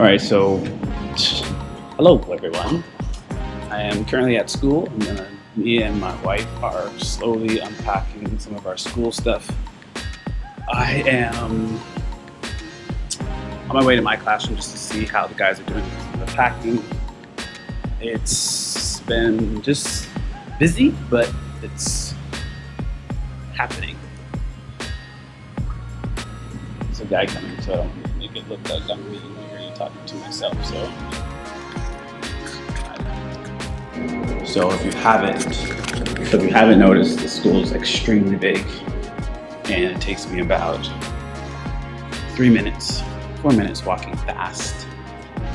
Alright, so hello everyone. I am currently at school, and me and my wife are slowly unpacking some of our school stuff. I am on my way to my classroom just to see how the guys are doing the packing. It's been just busy, but it's happening. There's a guy coming, so I don't make it look like I'm really talking to myself. So if you haven't noticed, the school is extremely big, and it takes me about 4 minutes walking fast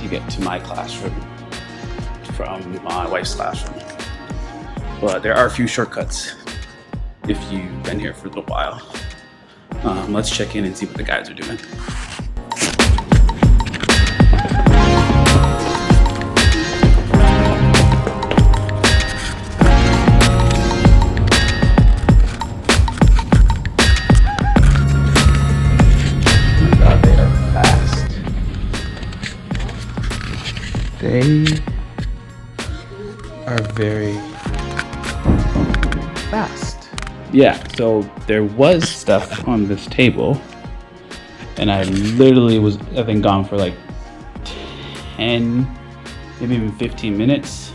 to get to my classroom from my wife's classroom. But there are a few shortcuts if you've been here for a little while. Let's check in and see what the guys are doing. They are very fast. Yeah, so there was stuff on this table, and I literally was, I think, gone for like 10, maybe even 15 minutes,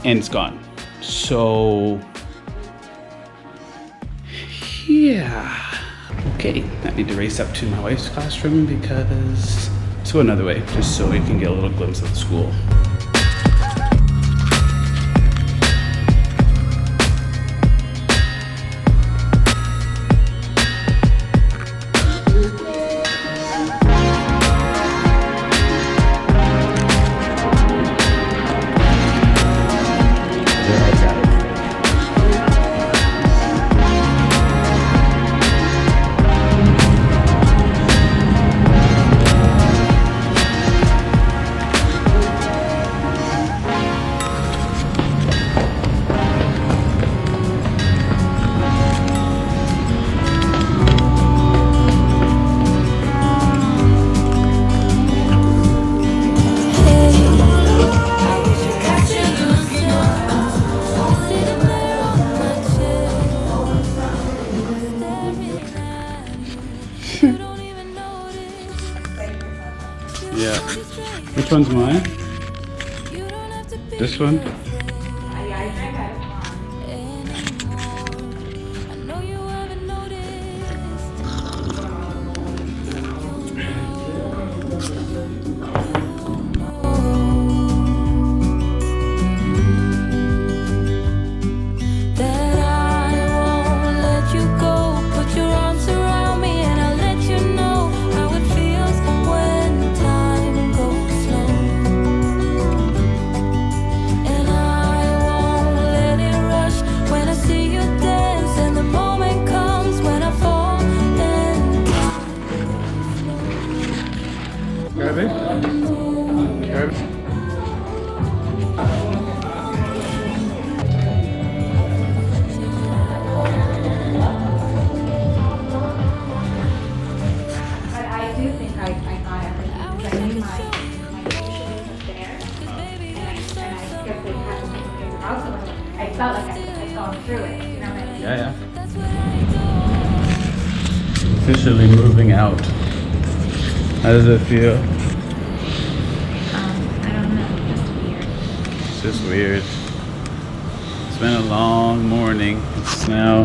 and it's gone. So, yeah. Okay, I need to race up to my wife's classroom because to another way, just so we can get a little glimpse of the school. Yeah. Which one's mine? This one? I felt like I'd gone through it, you know what I mean? Yeah. Officially moving out. How does it feel? I'm just weird. It's been a long morning. It's now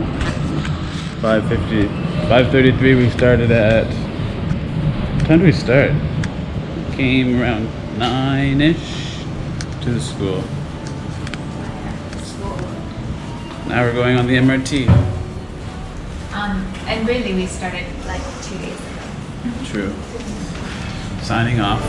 5:50, 5:33. We started at, what time did we start? We came around 9-ish to the school. Now we're going on the MRT. And really we started like 2 days ago. True. Signing off.